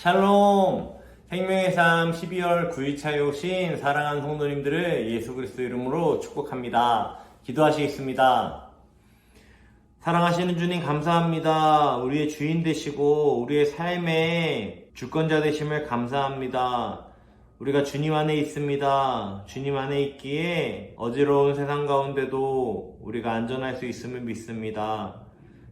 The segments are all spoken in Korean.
샬롬! 생명의 삶 12월 9일차에 오신 사랑하는 성도님들을 예수 그리스도 이름으로 축복합니다. 기도하시겠습니다. 사랑하시는 주님 감사합니다. 우리의 주인 되시고 우리의 삶의 주권자 되심을 감사합니다. 우리가 주님 안에 있습니다. 주님 안에 있기에 어지러운 세상 가운데도 우리가 안전할 수 있음을 믿습니다.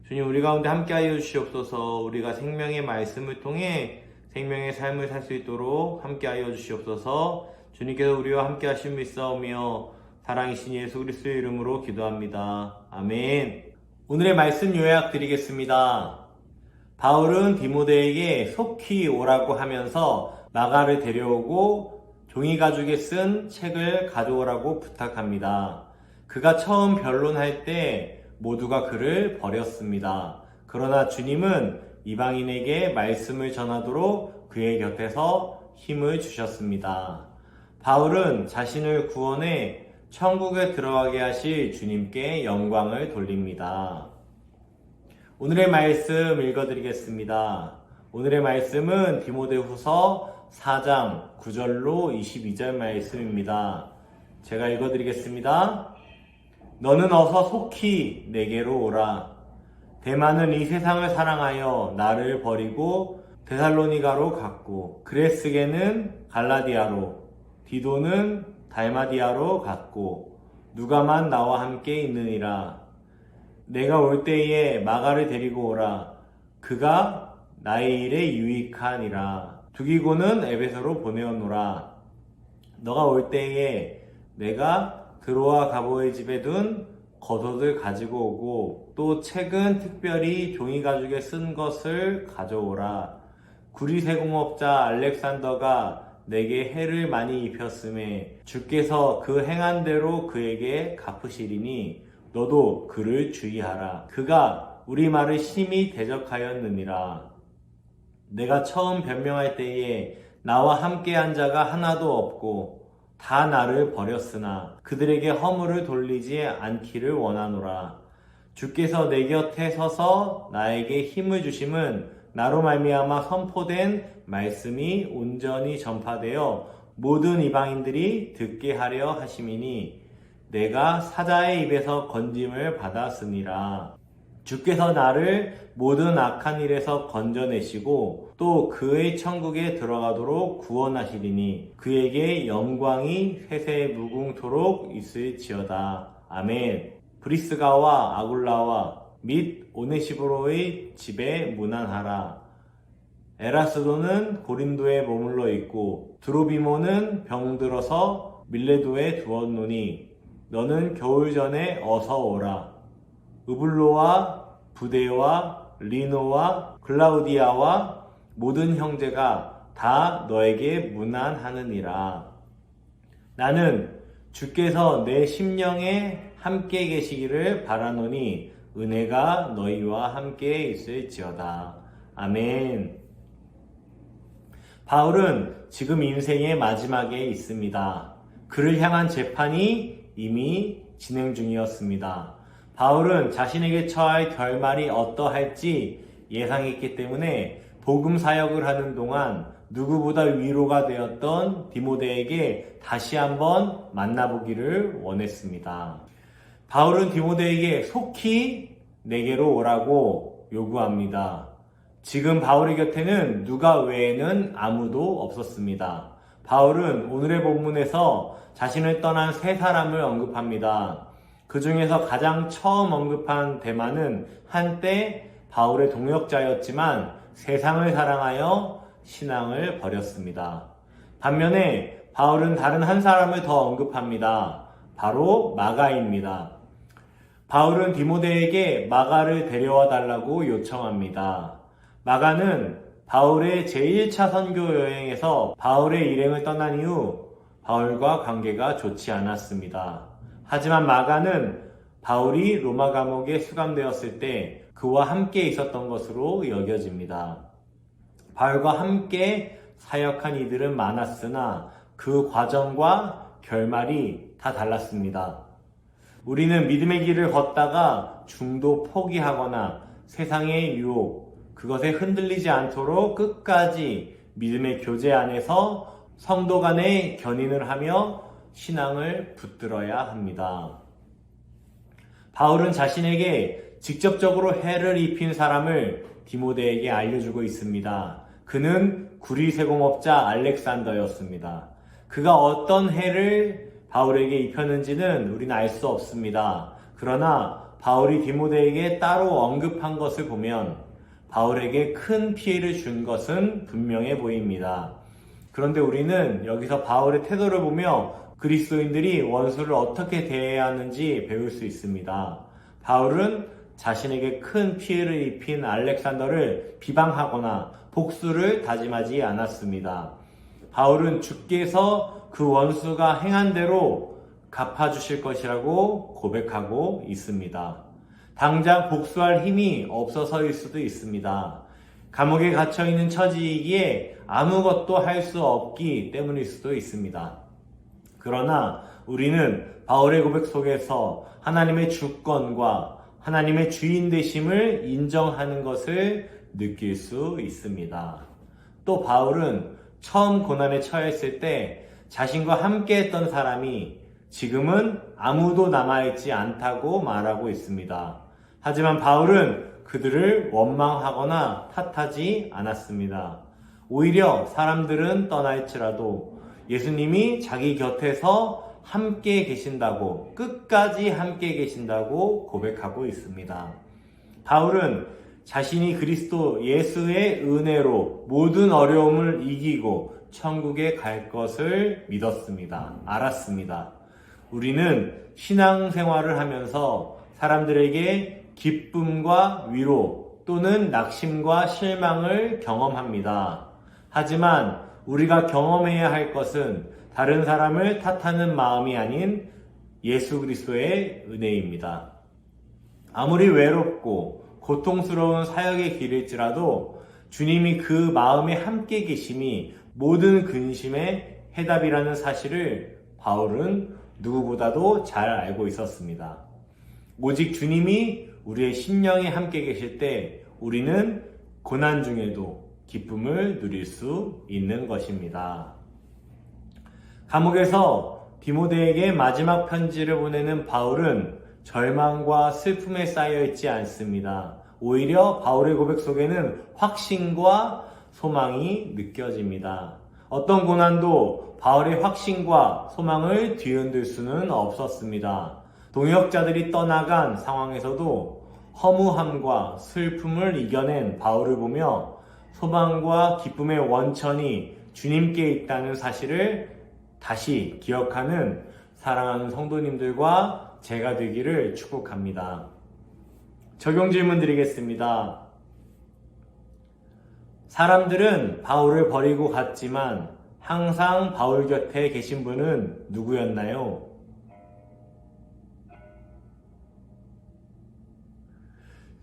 주님, 우리 가운데 함께하여 주시옵소서. 우리가 생명의 말씀을 통해 생명의 삶을 살 수 있도록 함께하여 주시옵소서. 주님께서 우리와 함께 하심을 믿사오며 사랑이신 예수 그리스도의 이름으로 기도합니다. 아멘. 오늘의 말씀 요약 드리겠습니다. 바울은 디모데에게 속히 오라고 하면서 마가를 데려오고 종이 가죽에 쓴 책을 가져오라고 부탁합니다. 그가 처음 변론할 때 모두가 그를 버렸습니다. 그러나 주님은 이방인에게 말씀을 전하도록 그의 곁에서 힘을 주셨습니다. 바울은 자신을 구원해 천국에 들어가게 하실 주님께 영광을 돌립니다. 오늘의 말씀 읽어드리겠습니다. 오늘의 말씀은 디모데후서 4장 9절로 22절 말씀입니다. 제가 읽어드리겠습니다. 너는 어서 속히 내게로 오라. 데마는 이 세상을 사랑하여 나를 버리고 데살로니가로 갔고, 그레스게는 갈라디아로, 디도는 달마디아로 갔고, 누가만 나와 함께 있느니라. 내가 올 때에 마가를 데리고 오라. 그가 나의 일에 유익하니라. 두기고는 에베소로 보내었노라. 너가 올 때에 내가 드로아 가보의 집에 둔 겉옷을 가지고 오고 또 책은 특별히 종이 가죽에 쓴 것을 가져오라. 구리세공업자 알렉산더가 내게 해를 많이 입혔음에 주께서 그 행한 대로 그에게 갚으시리니 너도 그를 주의하라. 그가 우리 말을 심히 대적하였느니라. 내가 처음 변명할 때에 나와 함께한 자가 하나도 없고 다 나를 버렸으나 그들에게 허물을 돌리지 않기를 원하노라. 주께서 내 곁에 서서 나에게 힘을 주심은 나로 말미암아 선포된 말씀이 온전히 전파되어 모든 이방인들이 듣게 하려 하심이니 내가 사자의 입에서 건짐을 받았으니라. 주께서 나를 모든 악한 일에서 건져내시고 또 그의 천국에 들어가도록 구원하시리니 그에게 영광이 세세 무궁토록 있을지어다. 아멘. 브리스가와 아굴라와 및 오네시브로의 집에 문안하라. 에라스도는 고린도에 머물러 있고 드로비모는 병들어서 밀레도에 두었노니 너는 겨울 전에 어서 오라. 우블로와 부데와 리노와 클라우디아와 모든 형제가 다 너에게 문안하느니라. 나는 주께서 내 심령에 함께 계시기를 바라노니 은혜가 너희와 함께 있을지어다. 아멘. 바울은 지금 인생의 마지막에 있습니다. 그를 향한 재판이 이미 진행 중이었습니다. 바울은 자신에게 처할 결말이 어떠할지 예상했기 때문에 복음 사역을 하는 동안 누구보다 위로가 되었던 디모데에게 다시 한번 만나보기를 원했습니다. 바울은 디모데에게 속히 내게로 오라고 요구합니다. 지금 바울의 곁에는 누가 외에는 아무도 없었습니다. 바울은 오늘의 본문에서 자신을 떠난 세 사람을 언급합니다. 그 중에서 가장 처음 언급한 데마는 한때 바울의 동역자였지만 세상을 사랑하여 신앙을 버렸습니다. 반면에 바울은 다른 한 사람을 더 언급합니다. 바로 마가입니다. 바울은 디모데에게 마가를 데려와 달라고 요청합니다. 마가는 바울의 제1차 선교 여행에서 바울의 일행을 떠난 이후 바울과 관계가 좋지 않았습니다. 하지만 마가는 바울이 로마 감옥에 수감되었을 때 그와 함께 있었던 것으로 여겨집니다. 바울과 함께 사역한 이들은 많았으나 그 과정과 결말이 다 달랐습니다. 우리는 믿음의 길을 걷다가 중도 포기하거나 세상의 유혹, 그것에 흔들리지 않도록 끝까지 믿음의 교제 안에서 성도 간의 견인을 하며 신앙을 붙들어야 합니다. 바울은 자신에게 직접적으로 해를 입힌 사람을 디모데에게 알려주고 있습니다. 그는 구리세공업자 알렉산더였습니다. 그가 어떤 해를 바울에게 입혔는지는 우리는 알 수 없습니다. 그러나 바울이 디모데에게 따로 언급한 것을 보면 바울에게 큰 피해를 준 것은 분명해 보입니다. 그런데 우리는 여기서 바울의 태도를 보며 그리스도인들이 원수를 어떻게 대해야 하는지 배울 수 있습니다. 바울은 자신에게 큰 피해를 입힌 알렉산더를 비방하거나 복수를 다짐하지 않았습니다. 바울은 주께서 그 원수가 행한 대로 갚아주실 것이라고 고백하고 있습니다. 당장 복수할 힘이 없어서일 수도 있습니다. 감옥에 갇혀있는 처지이기에 아무것도 할 수 없기 때문일 수도 있습니다. 그러나 우리는 바울의 고백 속에서 하나님의 주권과 하나님의 주인 되심을 인정하는 것을 느낄 수 있습니다. 또 바울은 처음 고난에 처했을 때 자신과 함께 했던 사람이 지금은 아무도 남아있지 않다고 말하고 있습니다. 하지만 바울은 그들을 원망하거나 탓하지 않았습니다. 오히려 사람들은 떠날지라도 예수님이 자기 곁에서 함께 계신다고, 끝까지 함께 계신다고 고백하고 있습니다. 바울은 자신이 그리스도 예수의 은혜로 모든 어려움을 이기고 천국에 갈 것을 믿었습니다. 알았습니다. 우리는 신앙생활을 하면서 사람들에게 기쁨과 위로 또는 낙심과 실망을 경험합니다. 하지만 우리가 경험해야 할 것은 다른 사람을 탓하는 마음이 아닌 예수 그리스도의 은혜입니다. 아무리 외롭고 고통스러운 사역의 길일지라도 주님이 그 마음에 함께 계심이 모든 근심의 해답이라는 사실을 바울은 누구보다도 잘 알고 있었습니다. 오직 주님이 우리의 심령에 함께 계실 때 우리는 고난 중에도 기쁨을 누릴 수 있는 것입니다. 감옥에서 디모데에게 마지막 편지를 보내는 바울은 절망과 슬픔에 쌓여 있지 않습니다. 오히려 바울의 고백 속에는 확신과 소망이 느껴집니다. 어떤 고난도 바울의 확신과 소망을 뒤흔들 수는 없었습니다. 동역자들이 떠나간 상황에서도 허무함과 슬픔을 이겨낸 바울을 보며 소망과 기쁨의 원천이 주님께 있다는 사실을 다시 기억하는 사랑하는 성도님들과 제가 되기를 축복합니다. 적용 질문 드리겠습니다. 사람들은 바울을 버리고 갔지만 항상 바울 곁에 계신 분은 누구였나요?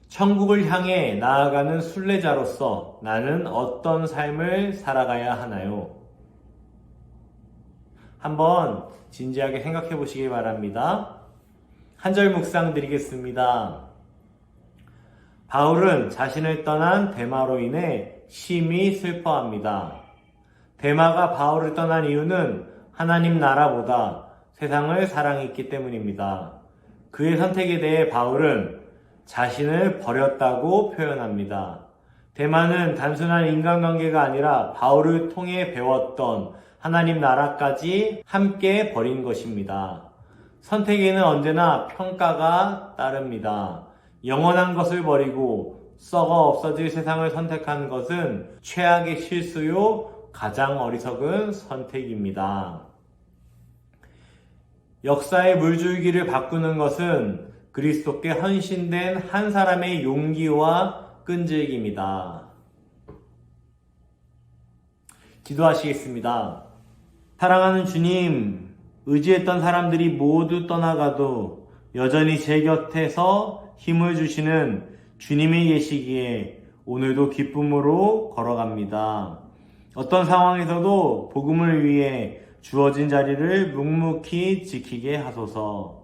천국을 향해 나아가는 순례자로서 나는 어떤 삶을 살아가야 하나요? 한번 진지하게 생각해 보시기 바랍니다. 한 절 묵상 드리겠습니다. 바울은 자신을 떠난 데마로 인해 심히 슬퍼합니다. 데마가 바울을 떠난 이유는 하나님 나라보다 세상을 사랑했기 때문입니다. 그의 선택에 대해 바울은 자신을 버렸다고 표현합니다. 데마는 단순한 인간관계가 아니라 바울을 통해 배웠던 하나님 나라까지 함께 버린 것입니다. 선택에는 언제나 평가가 따릅니다. 영원한 것을 버리고 썩어 없어질 세상을 선택한 것은 최악의 실수요 가장 어리석은 선택입니다. 역사의 물줄기를 바꾸는 것은 그리스도께 헌신된 한 사람의 용기와 끈질기입니다. 기도하시겠습니다. 사랑하는 주님, 의지했던 사람들이 모두 떠나가도 여전히 제 곁에서 힘을 주시는 주님이 계시기에 오늘도 기쁨으로 걸어갑니다. 어떤 상황에서도 복음을 위해 주어진 자리를 묵묵히 지키게 하소서.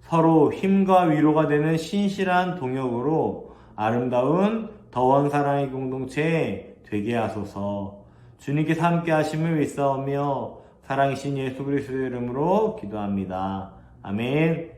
서로 힘과 위로가 되는 신실한 동역으로 아름다운 더원 사랑의 공동체 되게 하소서. 주님께서 함께 하심을 믿사오며 사랑이신 예수 그리스도의 이름으로 기도합니다. 아멘.